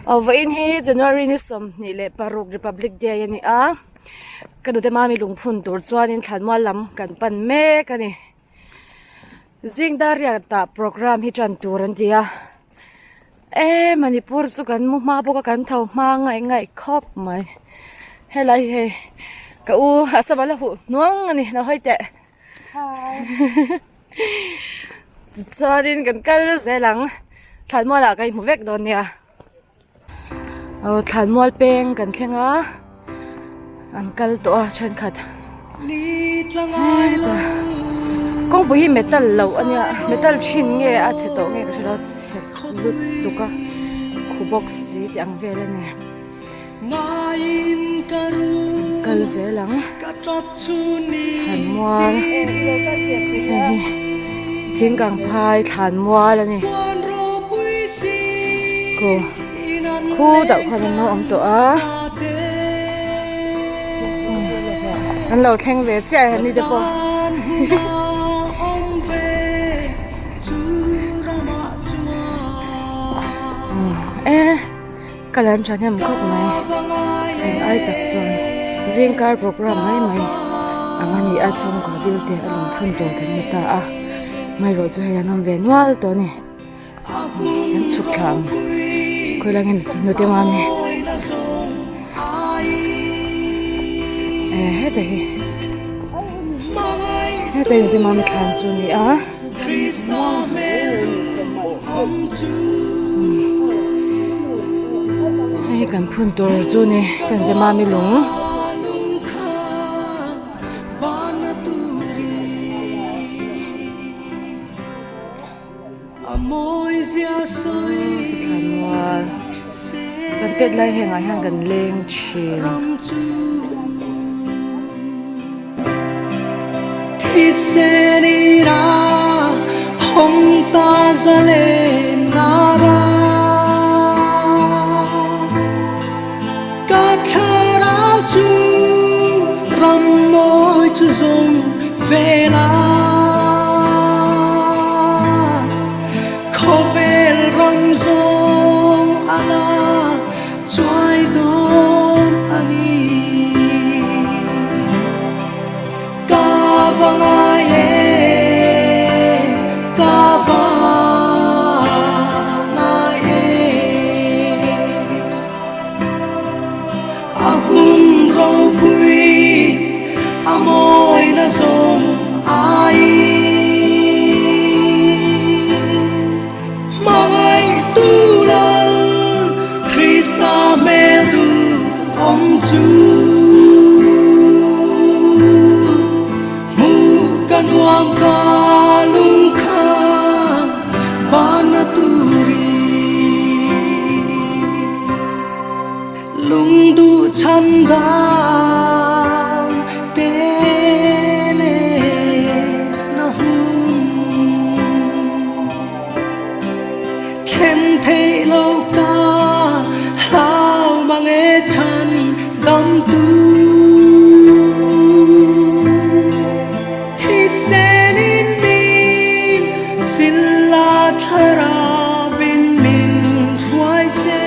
vậy hi January ni som ni le paruk Republic Day ni a kan te mami lung phun tur chuan in thlan mo lam kan pan me kani zing daria ta program hi tran tur an dia Manipur chu kan mu ma boka kan thau ma ngai ngai khop mai helai he ka u asabala hu nuang ani na hoite hi chuan kan kal zelang thlan mo la kai mu vek don nia thlan mo peng kan thlenga Uncle to chan khat kong bu hi metal lo ania metal thin nge a che to nge ka lo lut tuka khu box si tiang vela ne kal zelang than mual thing kang phai than mual ani ko khu dau khan no am to a anh lâu khen về chạy đi được không? Cái lần cho em khóc này, anh ai tập rồi, riêng cái program ấy mày, anh ấy ở trong có điều để anh phân tổ thành người ta à, mày rồi cho anh làm về nuôi tôi nè, anh chụp làm, coi là anh nói tiếng Anh nè. Hết đây thì mami khan chu ni a ai kan phun tur chu ni kan te mami lung kan ket lai henga hang kan leng chin Isenira hong ta zale nara kathara chu ram moi chu zong vela khovel ram zong ala choi don ani chhan tele na hun khen thei lo ka lao mang e chan dam tu thi sen in min silla thara vin min thuai se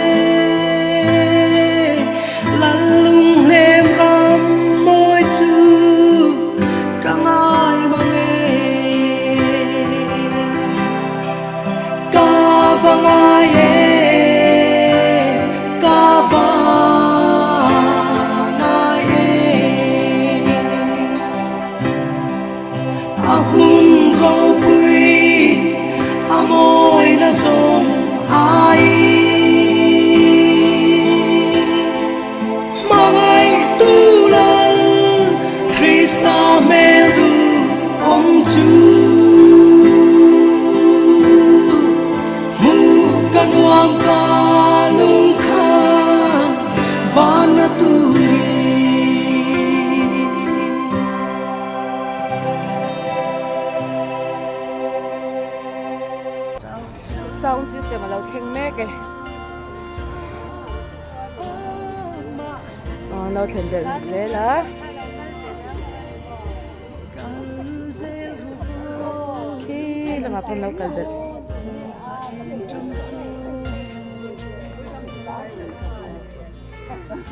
sound system alo kheng me ke lo then den le la ki la ma pon lo kal det Kamu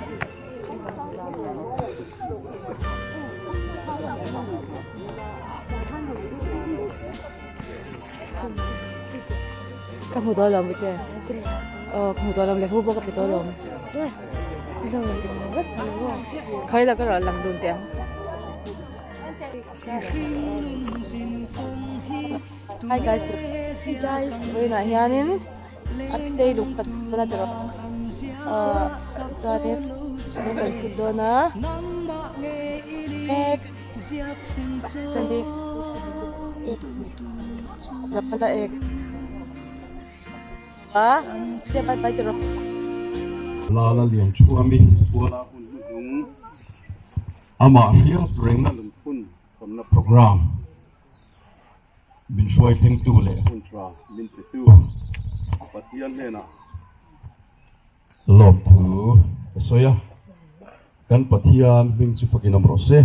tolong betul. Kamu tolong boleh hubung ke tolong. Kau dah kerana lang dun tiang. Hi guys. Wait na hianin. Ate lukat na terus. Jadi bukan kudo na. Jadi dapat tak ek. Siapa baca roh? Lala lian chu ami wala hun dung ama ria bring na lum phun from na program bin shoi theng tu le contra min tu patian le na lop thu soya kan patian bin chu fakin amro se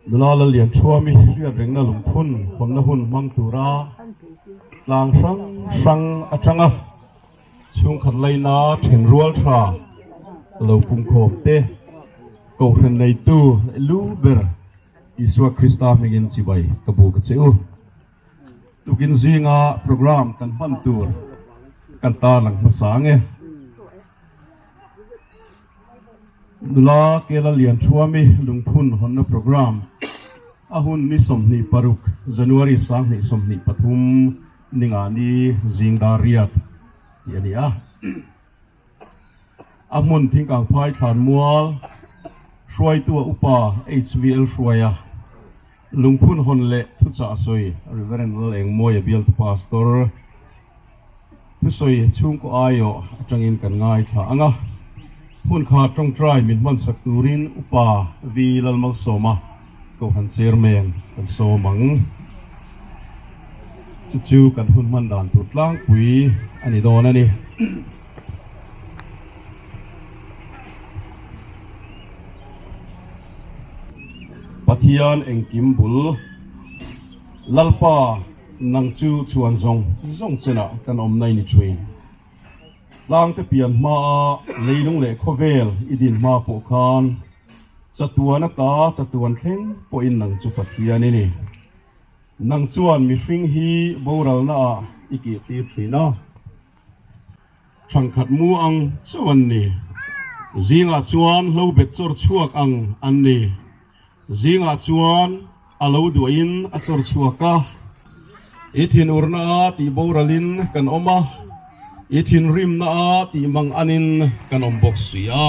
lala lian chu ami ria bring na lum phun from na hun mang tu ra lang sang achanga chung khat lai na theng rual tha lo pum khom te ko hren nei tu lu ber iswa krista mingin chibai kabu ka cheu tukin zinga program kan ban tur kan ta lang masange dula kela lian thuami lungphun honna program ahun ni somni paruk january sang ni somni pathum ningani zingdariat yani amun thingkang phai than mual hruai tua upa hvl hruaya lungphun hon le thu cha soi reverend leng moi bial tu pastor thu soi chung ko ayo atangin kan ngai tha anga hun kha tong trai min man sak turin upa vi lalmal soma ko han chairman kan so mang chu kan hun man dan tutlang pui ani don ani pathian engkim bul lalpa nang chu chuan zong chena kan om nai ni train lang te pian ma leilung le khovel idin ma po khan chatuana ta chatuan thleng po in nang chu pathian ni nang chuan mi hring hi boral na iki ti thina thangkhat mu ang chuan ni zinga chuan lo bet chor chuak ang an ni zinga chuan alo duin a chor chuaka ithin urna ti boralin kan oma ithin rim na ti mang anin kan ombok suya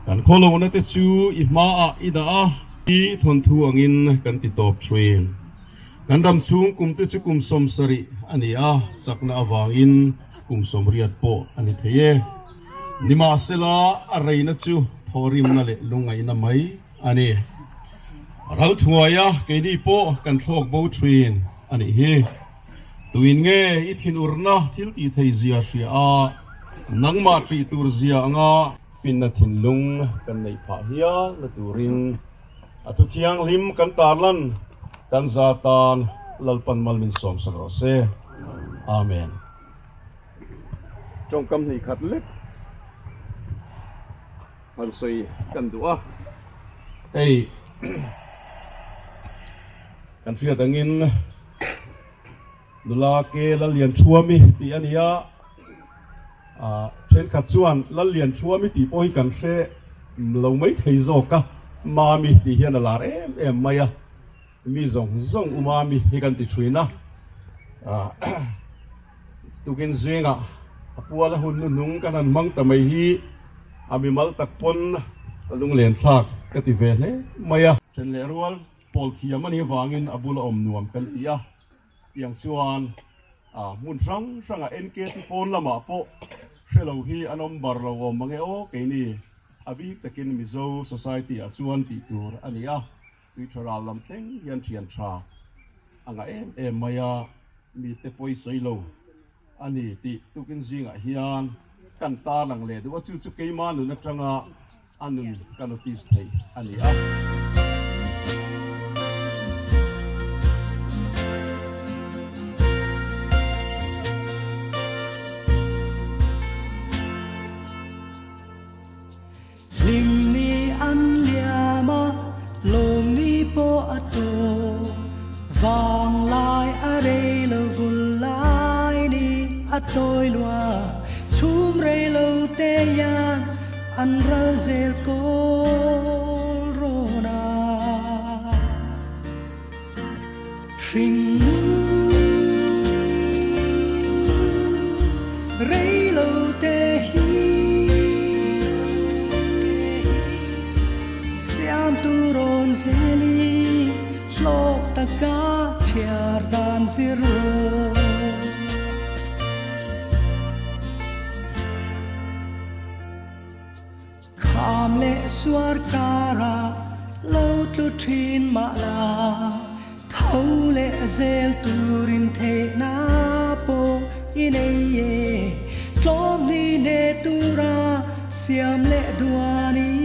kan kholo na te chu i ma a ida a ti thon thu angin kan ti top train gandam chung kum te chu kum som sari ania sakna awangin kum som riat po ani theye nima sela areina chu thorim na le lungai na mai ani ral thuaya ke ni po kan thok bo train ani he tuin nge ithin urna thil ti thei zia ria a nangma tri tur zia anga finna thin lung kan nei pha hiya na turin atu thiang lim kan tarlan kan zatan lalpan malmin som sagrose amen trong kam ni khat lek hal soi kan dua ei kan fiat angin dula ke lalian thuami ti ania chen khat chuan lalian thuami ti poi kan hre lo mai thei zo ka mami ti hian alar em maya mi zong umami hi kan ti thrina tukin zinga apuala hun nung kanan mang tamai hi ami mal takpon lung len thak ka ti ve le maya chen le rual pol thiam ani wangin abula om nuam kan tia tiang chuan mun rang nk ti pon lama po shelo hi anom bar lo om mange o ke ni abi takin mizo society a chuan ti tur ania literal lam thing yan thian tha anga em maya mi te poi soilo ani ti tukin zinga hian kan ta lang le du chu ke ma nu na tanga anun kanotis thei ania tôi loa chum rei lâu te yan an ra zel corona ring rei lâu te hi siam tu ron zeli slok ta ka chiar dan zero kham le suar kara lâu tu thin ma la thâu le zel turin the na po ineye tlom ni ne tura siam le duani